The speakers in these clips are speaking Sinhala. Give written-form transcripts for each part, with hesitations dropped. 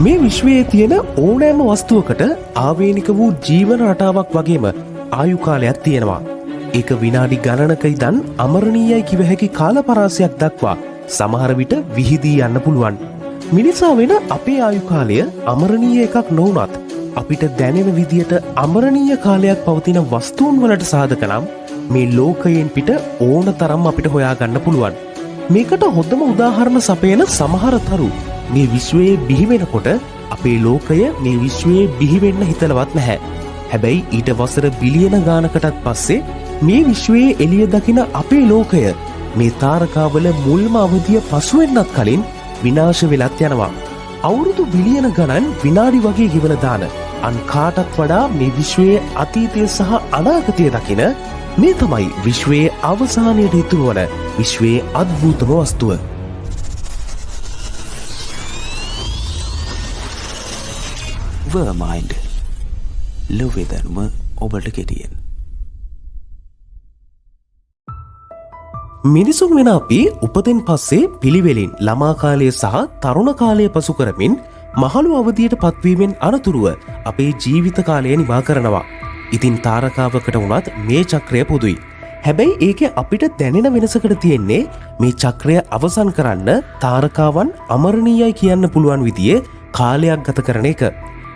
මේ විශ්වයේ තියෙන ඕනෑම වස්තුවකට ආවේනික වූ ජීවන රටාවක් වගේම ආයු කාලයක් තියෙනවා. ඒක විනාඩි ගණනක ඉඳන් අමරණීයයි කිව හැකි කාල පරාසයක් දක්වා සමහර විට විහිදී යන්න පුළුවන්. මිනිසා වෙන අපේ ආයු කාලය අමරණීය එකක් නොවුනත් අපිට දැනෙන විදියට අමරණීය කාලයක් පවතින වස්තුන් වලට සාධක නම් මේ ලෝකයෙන් පිට ඕන තරම් අපිට හොයාගන්න පුළුවන්. මේකට හොඳම උදාහරණ සපයන සමහර තරු මේ විශ්වයේ බිහිවෙනකොට අපේ ලෝකය මේ විශ්වයේ බිහිවෙන්න හිතලවත් නැහැ. හැබැයි ඊට වසර බිලියන ගානකටත් පස්සේ මේ විශ්වයේ එළිය දකින අපේ ලෝකය මේ තාරකාවල මුල්ම අවධිය පසුවෙන්නත් කලින් විනාශ වෙලත් යනවා. අවුරුදු බිලියන ගණන් විනාඩි වගේ ගෙවන දාන අන් කාටත් වඩා මේ විශ්වයේ අතීතය සහ අනාගතය දකින මේ තමයි විශ්වයේ අවසානයට ඉතුරු වන විශ්වයේ අද්භූතම වස්තුව. වර්මයින්ඩ් ලෝවේ දැනුම ඔබට කෙටියෙන්. මිනිසුන් වෙන අපි උපතෙන් පස්සේ පිළිවෙලින් ළමා කාලය සහ තරුණ කාලය පසු කරමින් මහලු අවධියට පත්වීමෙන් අනතුරුව අපේ ජීවිත කාලය නිවා කරනවා. ඉතින් තාරකාවකට වුණත් මේ චක්‍රය පොදුයි. හැබැයි ඒක අපිට දැනෙන වෙනසකට තියෙන්නේ මේ චක්‍රය අවසන් කරන්න තාරකාවන් අමරණීයයි කියන්න පුළුවන් විදියේ කාලයක් ගත කරන එක.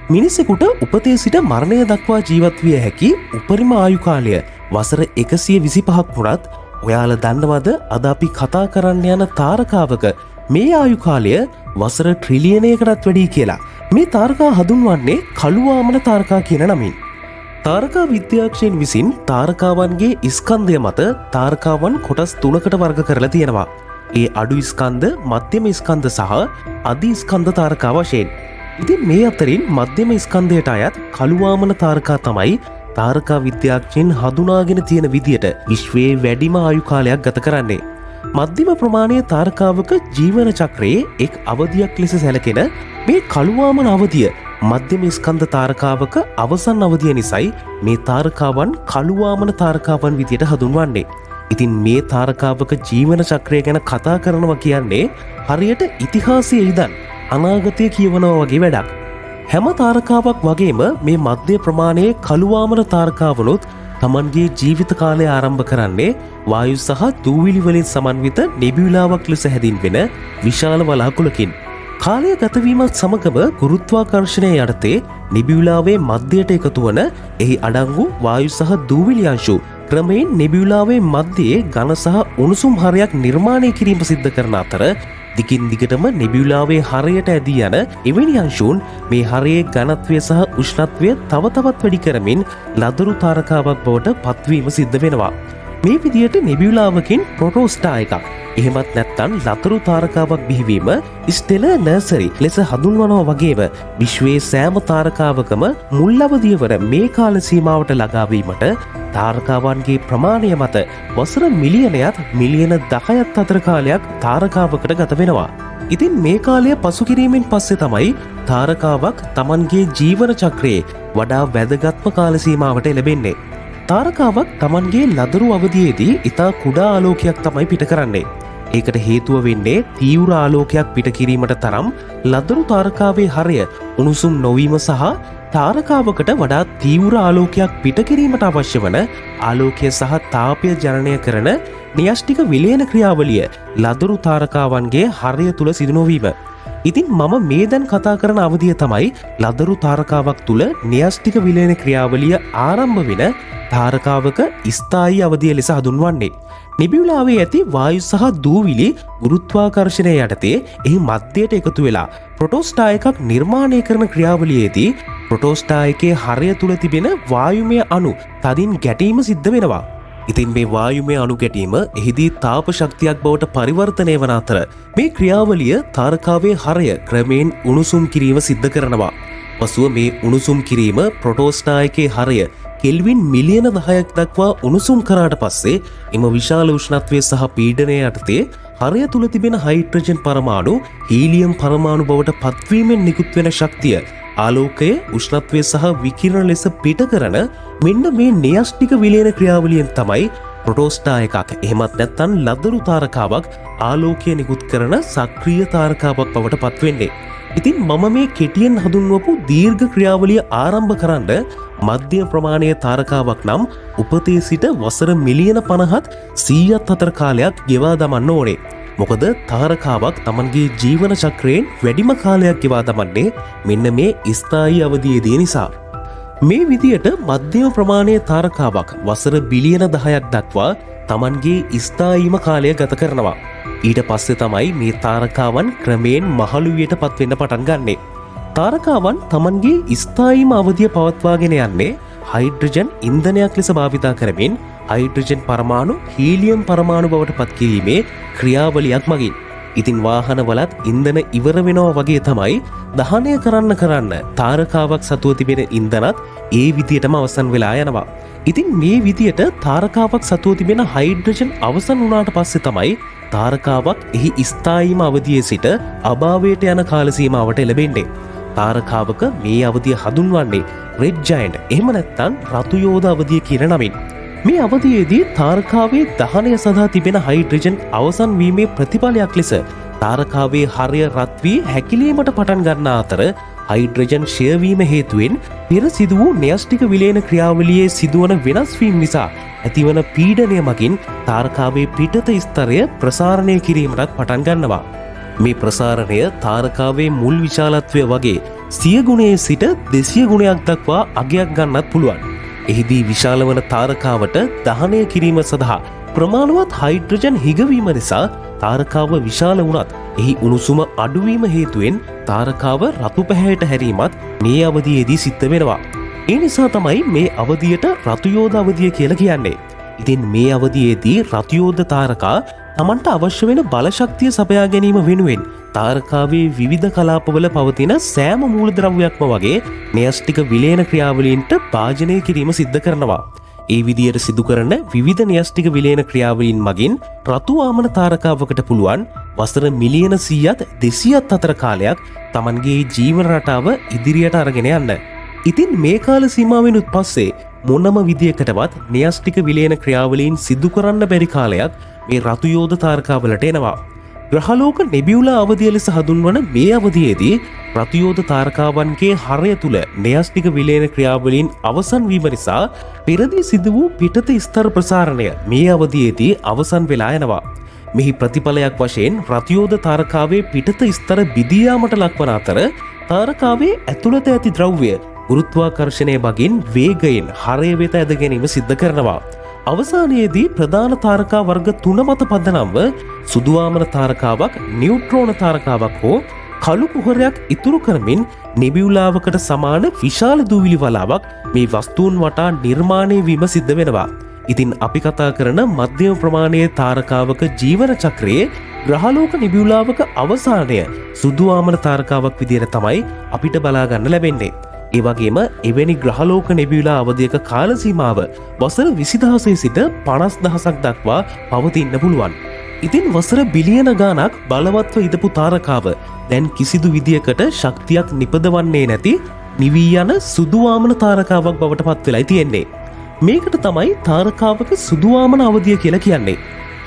මිනිසෙකුට උපතේ සිට මරණය දක්වා ජීවත් විය හැකි උපරිම ආයු කාලය වසර 125ක් වුණත් ඔයාල දන්නවද අද අපි කතා කරන්න යන තාරකාවක මේ ආයු කාලය වසර ට්‍රිලියනයකටත් වැඩි කියලා. මේ තාරකා හඳුන්වන්නේ කළුවාමන තාරකා කියන නමින්. තාරකා විද්‍යාඥයන් විසින් තාරකාවන්ගේ ස්කන්ධය මත තාරකාවන් කොටස් 3කට වර්ග කරලා තියෙනවා. ඒ අඩු ස්කන්ධ, මධ්‍යම ස්කන්ධ සහ අධි ස්කන්ධ තාරකා වශයෙන්. ඉතින් මේ අතරින් මධ්‍යම ස්කන්ධයට අයත් කළුවාමන තාරකා තමයි තාරකා විද්‍යාඥයන් හඳුනාගෙන තියෙන විදියට විශ්වයේ වැඩිම ආයු කාලයක් ගත කරන්නේ. මධ්‍යම ප්‍රමාණයේ තාරකාවක ජීවන චක්‍රයේ එක් අවධියක් ලෙස සැලකෙන මේ කළුවාමන අවධිය මධ්‍යම ස්කන්ධ තාරකාවක අවසන් අවධිය නිසයි මේ තාරකාවන් කළුවාමන තාරකාවන් විදියට හඳුන්වන්නේ. ඉතින් මේ තාරකාවක ජීවන චක්‍රය ගැන කතා කරනවා කියන්නේ හරියට ඉතිහාසයේ ඉඳන් අනාගතය කියවනවා වගේ වැඩක්. හැම තාරකාවක් වගේම මේ මධ්‍ය ප්‍රමාණයේ කළුවාමන තාරකාවලුත් තමන්ගේ ජීවිත කාලය ආරම්භ කරන්නේ වායු සහ දූවිලි වලින් සමන්විත නෙබියුලාවක් ලෙස හැදින්වෙන විශාල වලාකුළකින්. කාලය ගතවීමත් සමගම ගුරුත්වාකර්ෂණය යටතේ නෙබියුලාවේ මධ්‍යයට එකතු වන එහි අඩංගු වායු සහ දූවිලි අංශු ක්‍රමයෙන් නෙබියුලාවේ මධ්‍යයේ ඝන සහ උණුසුම් හරයක් නිර්මාණය කිරීම සිද්ධ කරන අතර දිගින් දිගටම නෙබියුලාවේ හරයට ඇදී යන එවැනි අංශුන් මේ හරයේ ඝනත්වය සහ උෂ්ණත්වය තව තවත් වැඩි කරමින් ලදරු තාරකාවක් බවට පත්වීම සිද්ධ වෙනවා. මේ විදියට නෙබියුලාවකින් ප්‍රොටෝස්ටාර් එකක් එහෙමත් නැත්නම් ලතරු තාරකාවක් බිහිවීම ස්ටෙලර් නර්සරි ලෙස හඳුන්වනවා වගේම විශ්වයේ සෑම තාරකාවකම මුල් අවධිය වන මේ කාල සීමාවට ළඟා වීමට තාරකාවන්ගේ ප්‍රමාණය මත වසර මිලියනයක් මිලියන 10ක් අතර කාලයක් තාරකාවකට ගත වෙනවා. ඉතින් මේ කාලය පසු කිරීමෙන් පස්සේ තමයි තාරකාවක් Tamanගේ ජීවන චක්‍රයේ වඩා වැදගත්ම කාල සීමාවට ලැබෙන්නේ. තාරකාවක් Tamanගේ ලදරු අවධියේදී ඉතා කුඩා ආලෝකයක් තමයි පිට කරන්නේ. ඒකට හේතුව වෙන්නේ තීව්‍ර ආලෝකයක් පිට කිරීමට තරම් ලදරු තාරකාවේ හරය උණුසුම් නොවීම සහ තාරකාවකට වඩා තීව්‍ර ආලෝකයක් පිට කිරීමට අවශ්‍ය වන ආලෝකය සහ තාපය ජනනය කරන න්‍යෂ්ටික විලයන ක්‍රියාවලිය ලදරු තාරකාවන්ගේ හරය තුල සිදු නොවීම. ඉතින් මම මේ දැන් කතා කරන අවධිය තමයි ලදරු තාරකාවක් තුල න්‍යෂ්ටික විලයන ක්‍රියාවලිය ආරම්භ වෙන තාරකාවක ස්ථායී අවධිය ලෙස හඳුන්වන්නේ. නෙබියුලාවේ ඇති වායු සහ දූවිලි ගුරුත්වාකර්ෂණය යටතේ එහි මධ්‍යයට එකතු වෙලා ප්‍රොටෝස්ටාර් එකක් නිර්මාණය කරන ක්‍රියාවලියේදී ප්‍රොටෝස්ටාර් එකේ හරය තුල තිබෙන වායුමය අණු තදින් ගැටීම සිද්ධ වෙනවා. ඉතින් මේ වායුමය අණු ගැටීම එහිදී තාප ශක්තියක් බවට පරිවර්තනය වන අතර මේ ක්‍රියාවලිය තාරකාවේ හරය ක්‍රමයෙන් උණුසුම් කිරීම සිද්ධ කරනවා. පසුව මේ උණුසුම් කිරීම ප්‍රොටෝස්ටාර් එකේ හරය කෙල්වින් මිලියන 10ක් දක්වා උණුසුම් කරාට පස්සේ එම විශාල උෂ්ණත්වය සහ පීඩනය යටතේ හරය තුල තිබෙන හයිඩ්‍රජන් පරමාණු හීලියම් පරමාණු බවට පත්වීමෙන් නිකුත් වෙන ශක්තිය ආලෝකය උෂ්ණත්වය සහ විකිරණ ලෙස පිට කරන මෙන්න මේ න්‍යෂ්ටික විලයන ක්‍රියාවලියෙන් තමයි ප්‍රොටෝස්ටා එකක් එහෙමත් නැත්තන් ලදරු තාරකාවක් ආලෝකය නිකුත් කරන සක්‍රිය තාරකාවක් බවට පත්වෙන්නේ. ඉතින් මම මේ කෙටියෙන් හඳුන්වපු දීර්ඝ ක්‍රියාවලිය ආරම්භ කරන්න මධ්‍යම ප්‍රමාණයේ තාරකාවක් නම් උපතේ සිට වසර මිලියන 50ත් 100ත් අතර කාලයක් ගෙවා දමන්න ඕනේ. මොකද තාරකාවක් තමන්ගේ ජීවන චක්‍රයෙන් වැඩිම කාලයක් ගෙවා දමන්නේ මෙන්න මේ ස්ථායී අවධියේදී නිසා. මේ විදියට මධ්‍යම ප්‍රමාණයේ තාරකාවක් වසර බිලියන 10ක් දක්වා තමන්ගේ ස්ථායීම කාලය ගත කරනවා. ඊට පස්සේ තමයි මේ තාරකාවන් ක්‍රමයෙන් මහලුවියට පත්වෙන්න පටන් ගන්නේ. තාරකාවන් තමන්ගේ ස්ථායීම අවධිය පවත්වාගෙන යන්නේ හයිඩ්‍රජන් ඉන්ධනයක් ලෙස භාවිතා කරමින් හයිඩ්‍රජන් පරමාණු හීලියම් පරමාණු බවට පත්කිරීමේ ක්‍රියාවලියක් මගින්. ඉතින් වාහනවලත් ඉන්ධන ඉවර වෙනවා වගේ තමයි දහනය කරන්න තාරකාවක් සතුව තිබෙන ඉන්ධනත් ඒ විදියටම අවසන් වෙලා යනවා. ඉතින් මේ විදියට තාරකාවක් සතුව තිබෙන හයිඩ්‍රජන් අවසන් වුණාට පස්සේ තමයි තාරකාවක් එහි ස්ථායීම අවධියේ සිට අභාවයට යන කාල සීමාවට එළඹෙන්නේ. තාරකාවක මේ අවධිය හඳුන්වන්නේ රෙඩ් ජයන්ට් එහෙම නැත්නම් රතු යෝධ අවධිය කියන නමින්. මේ අවධියේදී තාරකාවේ දහනය සඳහා තිබෙන හයිඩ්‍රජන් අවසන් වීමේ ප්‍රතිඵලයක් ලෙස තාරකාවේ හරය රත් වී හැකිලීමට පටන් ගන්නා අතර හයිඩ්‍රජන් ක්ෂය වීම හේතුවෙන් පෙර සිදු වූ න්‍යෂ්ටික විලයන ක්‍රියාවලියේ සිදුවන වෙනස් වීම නිසා ඇතිවන පීඩනය මගින් තාරකාවේ පිටත ස්තරය ප්‍රසාරණය කිරීමටත් පටන් ගන්නවා. මේ ප්‍රසාරණය තාරකාවේ මුල් විශාලත්වය වගේ 100 ගුණයේ සිට 200 ගුණයක් දක්වා අගයක් ගන්නත් පුළුවන්. එහිදී විශාල වන තාරකාවට දහනය කිරීම සඳහා ප්‍රමාණවත් හයිඩ්‍රජන් හිගවීම නිසා තාරකාව විශාල වුණත් එහි උණුසුම අඩුවීම හේතුවෙන් තාරකාව රතු පැහැයට හැරීමත් මේ අවධියේදී සිද්ධ වෙනවා. ඒ නිසා තමයි මේ අවධියට රතු යෝධ අවධිය කියලා කියන්නේ. ඉතින් මේ අවධියේදී රතු යෝධ තාරකා තමන්ට අවශ්‍ය වෙන බලශක්තිය සපයා ගැනීම වෙනුවෙන් තාරකාවේ විවිධ කලාපවල පවතින සෑම මූලද්‍රව්‍යයක්ම වගේ න්‍යෂ්ටික විලයන ක්‍රියාවලීන්ට භාජනය කිරීම සිද්ධ කරනවා. ඒ විදියට සිදු කරන විවිධ න්‍යෂ්ටික විලයන ක්‍රියාවලීන් මගින් රතු වාමන තාරකාවකට පුළුවන් වසර මිලියන 100ත් 200ත් අතර කාලයක් තමන්ගේ ජීවන රටාව ඉදිරියට අරගෙන යන්න. ඉතින් මේ කාල සීමාවෙනුත් පස්සේ මොනම විදියකටවත් න්‍යෂ්ටික විලයන ක්‍රියාවලීන් සිදු කරන්න බැරි කාලයක් මේ රතු යෝධ තාරකාවලට එනවා. ග්‍රහලෝක නෙබියුලා අවධිය ලෙස හඳුන්වන මේ අවධියේදී රතු යෝධ තාරකාවන්ගේ හරය තුල න්‍යෂ්ටික විලයන ක්‍රියාවලීන් අවසන් වීම නිසා පෙරදී සිදු වූ පිටත ස්තර ප්‍රසාරණය මේ අවධියේදී අවසන් වෙලා යනවා. මෙහි ප්‍රතිඵලයක් වශයෙන් රතු යෝධ තාරකාවේ පිටත ස්තර බිඳී යාමට ලක්වන අතර තාරකාවේ ඇතුළත ඇති ද්‍රව්‍ය ගුරුත්වාකර්ෂණය මගින් වේගයෙන් හරය වෙත ඇද ගැනීම සිද්ධ කරනවා. අවසානයේදී ප්‍රධාන තාරකා වර්ග 3 මත පදනම්ව සුදුවාමන තාරකාවක් නියුට්‍රෝන තාරකාවක් හෝ කළු කුහරයක් ඉතුරු කරමින් නෙබියුලාවකට සමාන විශාල දූවිලි වලාවක් මේ වස්තුන් වටා නිර්මාණය වීම සිද්ධ වෙනවා. ඉතින් අපි කතා කරන මධ්‍යම ප්‍රමාණයේ තාරකාවක ජීවන චක්‍රයේ ග්‍රහලෝක නෙබියුලාවක අවසානය සුදුවාමන තාරකාවක් විදියට තමයි අපිට බලා ගන්න ලැබෙන්නේ. ඒ වගේම එවැනි ග්‍රහලෝක නෙබියුලා අවධියක කාල සීමාව වසර 20000 සිට 50000ක් දක්වා පවතින්න පුළුවන්. ඉතින් වසර බිලියන ගාණක් බලවත්ව ඉදපු තාරකාව දැන් කිසිදු විදියකට ශක්තියක් නිපදවන්නේ නැති නිවී යන සුදුවාමන තාරකාවක් බවට පත් වෙලා තියෙන්නේ. මේකට තමයි තාරකාවක සුදුවාමන අවධිය කියලා කියන්නේ.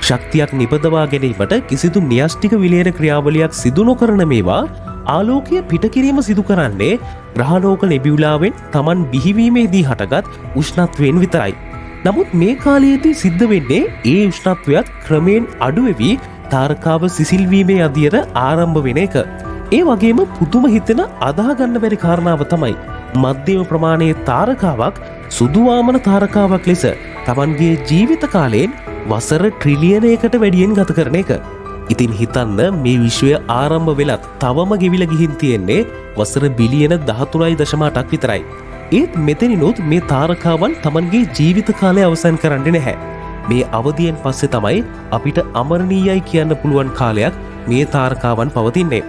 ශක්තියක් නිපදවා ගැනීමට කිසිදු න්‍යෂ්ටික විලයන ක්‍රියාවලියක් සිදු නොකරන මේවා ආලෝකය පිටකිරීම සිදු කරන්නේ ග්‍රහලෝක නෙබියුලාවෙන් Taman බිහිවීමේදී හටගත් උෂ්ණත්වයෙන් විතරයි. නමුත් මේ කාලයේදී සිද්ධ වෙන්නේ ඒ උෂ්ණත්වයත් ක්‍රමයෙන් අඩු වෙවි තාරකාව සිසිල් වීමේ අදියර ආරම්භ වෙන එක. ඒ වගේම පුදුම හිතෙන අදාහ ගන්න බැරි කාරණාව තමයි මධ්‍යම ප්‍රමාණයේ තාරකාවක් සුදුවාමන තාරකාවක් ලෙස Tamanගේ ජීවිත කාලයෙන් වසර ට්‍රිලියනයකට වැඩියෙන් ගත කරන එක. ඉතින් හිතන්න මේ විශ්වය ආරම්භ වෙලත් තවම ගෙවිලා ගිහින් තියෙන්නේ වසර බිලියන 13.8ක් විතරයි. ඒත් මෙතනිනුත් මේ තාරකාවන් Tamanගේ ජීවිත කාලය අවසන් කරන්නේ නැහැ. මේ අවධියෙන් පස්සේ තමයි අපිට අමරණීයයි කියන්න පුළුවන් කාලයක් මේ තාරකාවන් පවතින්නේ.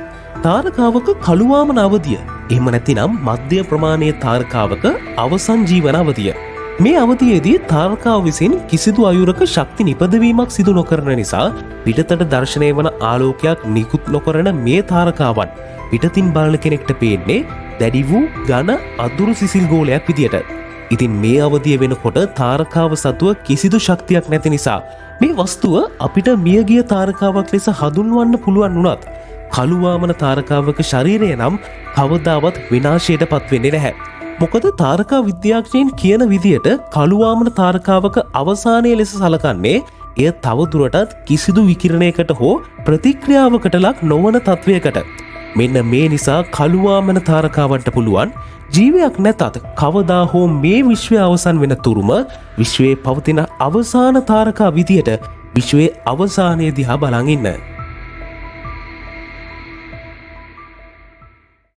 තාරකාවක කළුවාමන අවධිය එහෙම නැතිනම් මධ්‍ය ප්‍රමාණයේ තාරකාවක අවසන් ජීවන අවධිය. මේ අවධියේදී තාරකාව විසින් කිසිදු අයුරක ශක්ති නිපදවීමක් සිදු නොකරන නිසා පිටතට දර්ශනය වන ආලෝකයක් නිකුත් නොකරන මේ තාරකාවන් පිටතින් බලන කෙනෙක්ට පේන්නේ දැඩි වූ ඝන අදුරු සිසිල් ගෝලයක් විදියට. ඉතින් මේ අවදිය වෙනකොට තාරකාව සතුව කිසිදු ශක්තියක් නැති නිසා මේ වස්තුව අපිට මියගිය තාරකාවක් ලෙස හඳුන්වන්න පුළුවන් වුණත් කළුවාමන තාරකාවක ශරීරය නම් කවදාවත් විනාශයට පත්වෙන්නේ නැහැ. මොකද තාරකා විද්‍යාඥයන් කියන විදියට කළුවාමන තාරකාවක අවසානය ලෙස සලකන්නේ එය තවදුරටත් කිසිදු විකිරණයකට හෝ ප්‍රතික්‍රියාවකට ලක් නොවන තත්ත්වයකට. මෙන්න මේ නිසා කළුවාමන තාරකාවන්ට පුළුවන් ජීවයක් නැතත් කවදා හෝ මේ විශ්වය අවසන් වෙන තුරුම විශ්වයේ පවතින අවසාන තාරකා විදියට විශ්වයේ අවසානය දිහා බලන් ඉන්න.